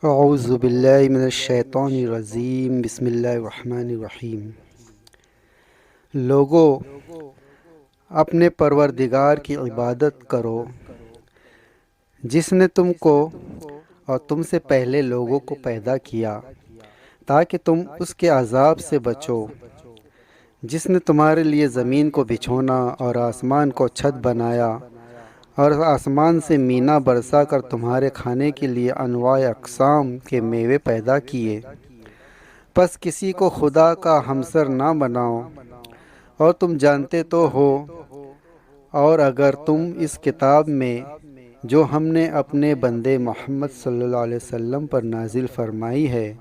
اعوذ باللہ من الشیطان الرجیم بسم اللہ الرحمن الرحیم۔ لوگو، اپنے پروردگار کی عبادت کرو جس نے تم کو اور تم سے پہلے لوگوں کو پیدا کیا تاکہ تم اس کے عذاب سے بچو، جس نے تمہارے لیے زمین کو بچھونا اور آسمان کو چھت بنایا اور آسمان سے مینا برسا کر تمہارے کھانے کے لیے انواع اقسام کے میوے پیدا کیے۔ پس کسی کو خدا کا ہمسر نہ بناؤ، اور تم جانتے تو ہو، اور اگر تم اس کتاب میں جو ہم نے اپنے بندے محمد صلی اللہ علیہ وسلم پر نازل فرمائی ہے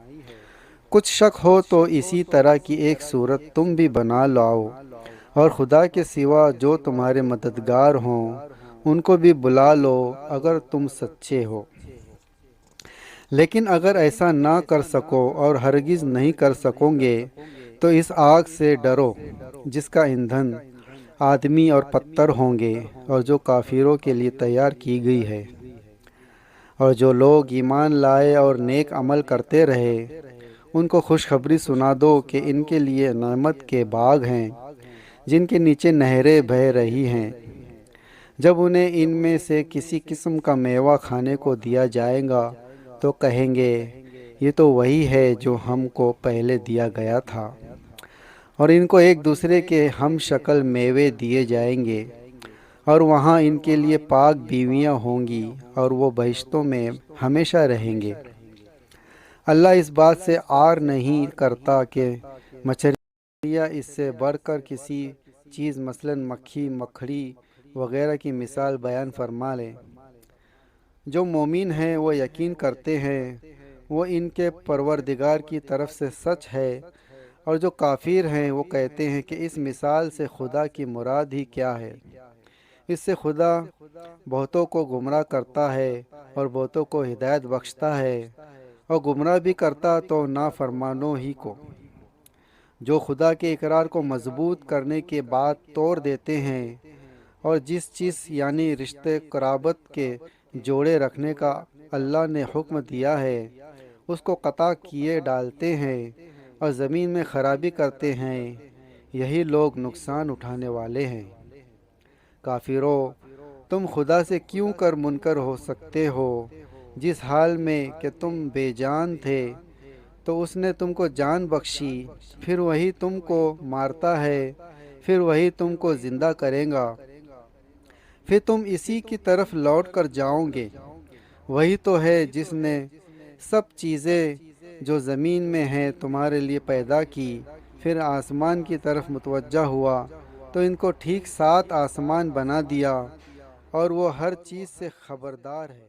کچھ شک ہو تو اسی طرح کی ایک صورت تم بھی بنا لاؤ، اور خدا کے سوا جو تمہارے مددگار ہوں ان کو بھی بلا لو اگر تم سچے ہو۔ لیکن اگر ایسا نہ کر سکو اور ہرگز نہیں کر سکو گے تو اس آگ سے ڈرو جس کا ایندھن آدمی اور پتھر ہوں گے اور جو کافروں کے لیے تیار کی گئی ہے۔ اور جو لوگ ایمان لائے اور نیک عمل کرتے رہے ان کو خوشخبری سنا دو کہ ان کے لیے نعمت کے باغ ہیں جن کے نیچے نہریں بہہ رہی ہیں۔ جب انہیں ان میں سے کسی قسم کا میوہ کھانے کو دیا جائے گا تو کہیں گے یہ تو وہی ہے جو ہم کو پہلے دیا گیا تھا، اور ان کو ایک دوسرے کے ہم شکل میوے دیے جائیں گے، اور وہاں ان کے لیے پاک بیویاں ہوں گی اور وہ بہشتوں میں ہمیشہ رہیں گے۔ اللہ اس بات سے عار نہیں کرتا کہ مچھلیاں اس سے بڑھ کر کسی چیز مثلا مکھی مکڑی وغیرہ کی مثال بیان فرما لیں۔ جو مومن ہیں وہ یقین کرتے ہیں وہ ان کے پروردگار کی طرف سے سچ ہے، اور جو کافر ہیں وہ کہتے ہیں کہ اس مثال سے خدا کی مراد ہی کیا ہے۔ اس سے خدا بہتوں کو گمراہ کرتا ہے اور بہتوں کو ہدایت بخشتا ہے، اور گمراہ بھی کرتا تو نافرمانوں ہی کو۔ جو خدا کے اقرار کو مضبوط کرنے کے بعد توڑ دیتے ہیں اور جس چیز یعنی رشتے قرابت کے جوڑے رکھنے کا اللہ نے حکم دیا ہے اس کو قطع کیے ڈالتے ہیں اور زمین میں خرابی کرتے ہیں، یہی لوگ نقصان اٹھانے والے ہیں۔ کافرو، تم خدا سے کیوں کر منکر ہو سکتے ہو؟ جس حال میں کہ تم بے جان تھے تو اس نے تم کو جان بخشی، پھر وہی تم کو مارتا ہے، پھر وہی تم کو زندہ کرے گا، پھر تم اسی کی طرف لوٹ کر جاؤ گے۔ وہی تو ہے جس نے سب چیزیں جو زمین میں ہیں تمہارے لیے پیدا کی، پھر آسمان کی طرف متوجہ ہوا تو ان کو ٹھیک 7 آسمان بنا دیا، اور وہ ہر چیز سے خبردار ہے۔